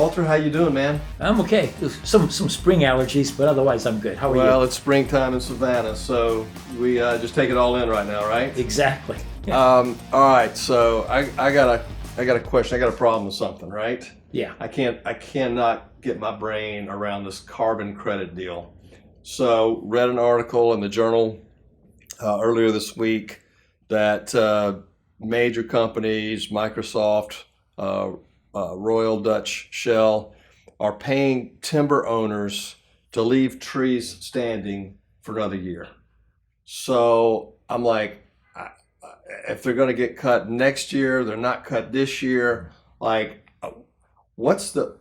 Walter, how you doing, man? I'm okay. Some spring allergies, but otherwise I'm good. How are Well, you? it's springtime in Savannah, so we just take it all in right now, right? Exactly. All right. So I got a question. I got a problem with something, right? Yeah. I cannot get my brain around this carbon credit deal. So read an article in the journal earlier this week that major companies, Microsoft, Royal Dutch Shell, are paying timber owners to leave trees standing for another year. So I'm like, if they're going to get cut next year, they're not cut this year. Like, what's the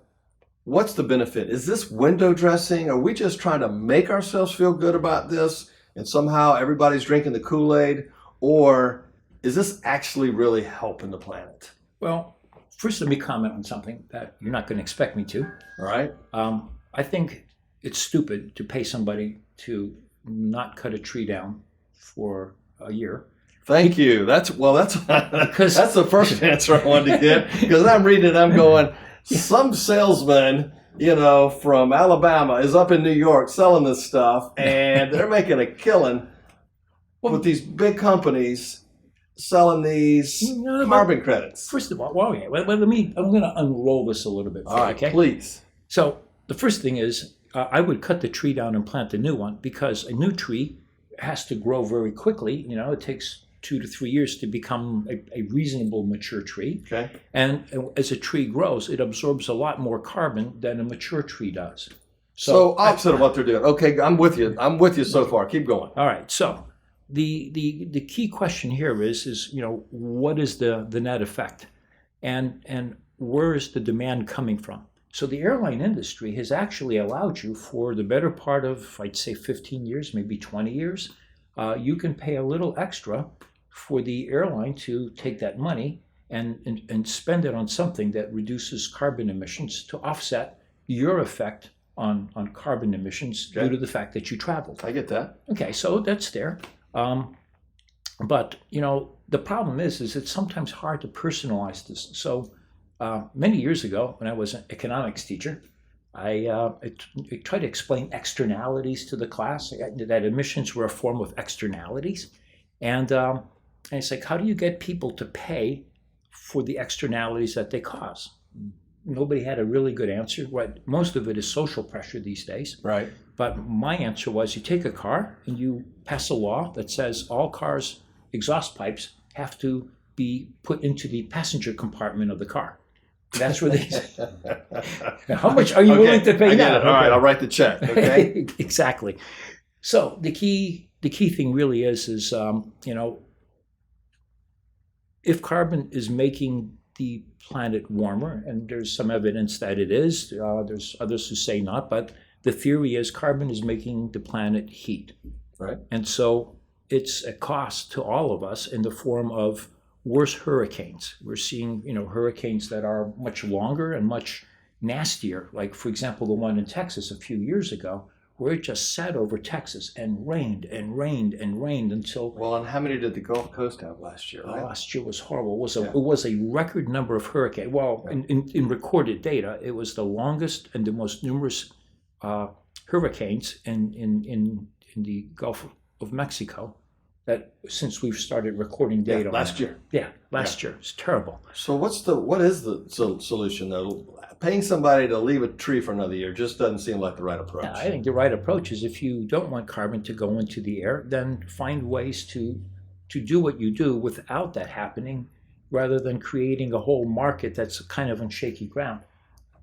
benefit? Is this window dressing? Are we just trying to make ourselves feel good about this and somehow everybody's drinking the Kool-Aid? Or is this actually really helping the planet? Well, first let me comment on something that you're not going to expect me to. All right. I think it's stupid to pay somebody to not cut a tree down for a year. Thank you. That's Because- that's the first answer I wanted to get, because I'm reading it, I'm going, some salesman, from Alabama is up in New York selling this stuff, and they're making a killing with these big companies selling these carbon credits. First of all, I'm going to unroll this a little bit for All you, right, okay? please. So the first thing is I would cut the tree down and plant a new one, because a new tree has to grow very quickly. It takes 2 to 3 years to become a reasonable mature tree. Okay. And as a tree grows, it absorbs a lot more carbon than a mature tree does. So opposite of what they're doing. Okay, I'm with you. I'm with you so far. Keep going. All right. So the key question here is what is the net effect, and where is the demand coming from? So the airline industry has actually allowed you for the better part of, I'd say, 15 years, maybe 20 years. You can pay a little extra for the airline to take that money and spend it on something that reduces carbon emissions to offset your effect on carbon emissions due to the fact that you traveled. I get that. Okay, so that's there. But the problem is it's sometimes hard to personalize this. So many years ago, when I was an economics teacher, I tried to explain externalities to the class, that emissions were a form of externalities. And it's like, how do you get people to pay for the externalities that they cause? Nobody had a really good answer. Most of it is social pressure these days. Right. But my answer was, you take a car and you pass a law that says all cars' exhaust pipes have to be put into the passenger compartment of the car. That's where they. How much are you willing to pay now? All right, I'll write the check. Okay. Exactly. So the key thing really is if carbon is making the planet warmer, and there's some evidence that it is, there's others who say not, but the theory is carbon is making the planet heat. Right. And so it's a cost to all of us in the form of worse hurricanes. We're seeing, hurricanes that are much longer and much nastier. Like, for example, the one in Texas a few years ago, where it just sat over Texas and rained and rained and rained until. Well, and how many did the Gulf Coast have last year? Right? Last year was horrible. It was a record number of hurricanes. Well, in recorded data, it was the longest and the most numerous hurricanes in the Gulf of Mexico that since we've started recording data. Last year. Yeah, last year. It's terrible. So what is the solution though? Paying somebody to leave a tree for another year just doesn't seem like the right approach. Yeah, I think the right approach is, if you don't want carbon to go into the air, then find ways to do what you do without that happening, rather than creating a whole market that's kind of on shaky ground.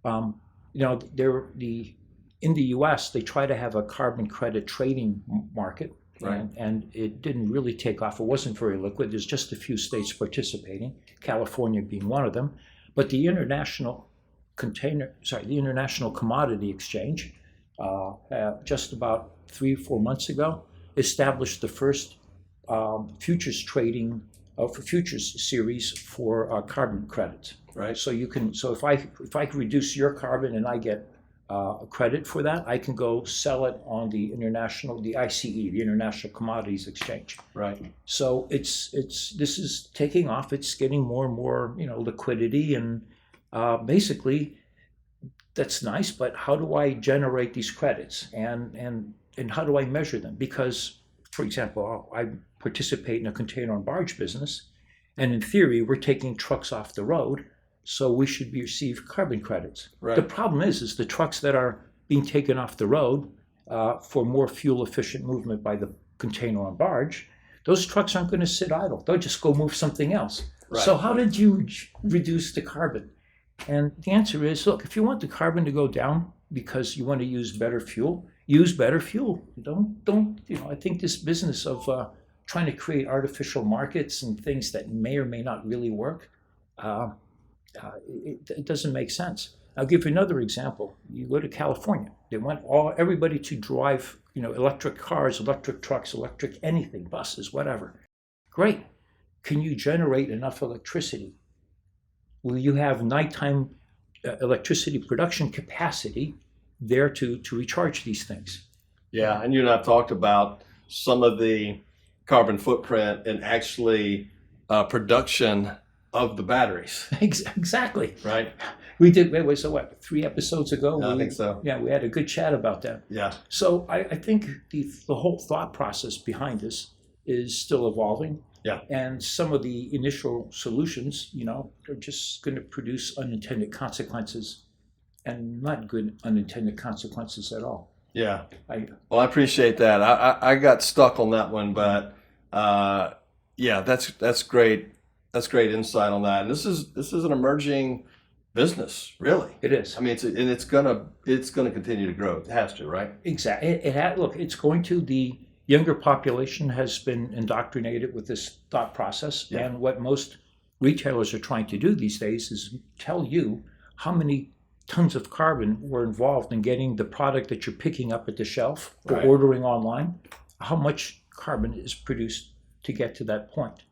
In the U.S., they try to have a carbon credit trading market, right, and it didn't really take off. It wasn't very liquid. There's just a few states participating, California being one of them. But the International Commodity Exchange, just about 3-4 months ago, established the first futures trading for futures series for carbon credits. Right. So if I can reduce your carbon and I get a credit for that, I can go sell it on the ICE, the International Commodities Exchange. Right. So this is taking off. It's getting more and more liquidity, and basically that's nice, but how do I generate these credits, and how do I measure them? Because, for example, I participate in a container and barge business, and in theory, we're taking trucks off the road, so we should receive carbon credits. Right. The problem is the trucks that are being taken off the road for more fuel-efficient movement by the container and barge, those trucks aren't going to sit idle. They'll just go move something else. Right. So how did you reduce the carbon? And the answer is, look, if you want the carbon to go down because you want to use better fuel, use better fuel. Don't I think this business of trying to create artificial markets and things that may or may not really work, it doesn't make sense. I'll give you another example. You go to California. They want everybody to drive, electric cars, electric trucks, electric anything, buses, whatever. Great. Can you generate enough electricity? Will you have nighttime electricity production capacity there to recharge these things? Yeah, and you and I have talked about some of the carbon footprint and actually production of the batteries. Exactly. Right? We did, it was 3 episodes ago? I think so. Yeah, we had a good chat about that. Yeah. So I think the whole thought process behind this is still evolving. Yeah. And some of the initial solutions, are just going to produce unintended consequences, and not good unintended consequences at all. Yeah. Well, I appreciate that. I got stuck on that one, but yeah, that's great. That's great insight on that. And this is an emerging business, really. It is. I mean, it's gonna continue to grow. It has to, right? Exactly. Look, it's going to. The younger population has been indoctrinated with this thought process, Yeah. and what most retailers are trying to do these days is tell you how many tons of carbon were involved in getting the product that you're picking up at the shelf or Right. ordering online, how much carbon is produced to get to that point.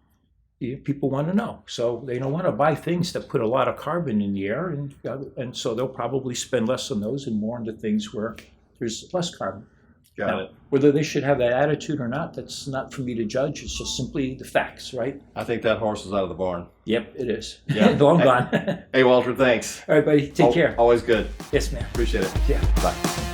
People want to know. So they don't want to buy things that put a lot of carbon in the air, and so they'll probably spend less on those and more on the things where there's less carbon. Got Now, it. whether they should have that attitude or not, that's not for me to judge. It's just simply the facts, right? I think that horse is out of the barn. Yep, it is. Yeah. Long gone. Hey, Walter, thanks. All right, buddy. Take care. Always good. Yes, ma'am. Appreciate it. Yeah. Bye.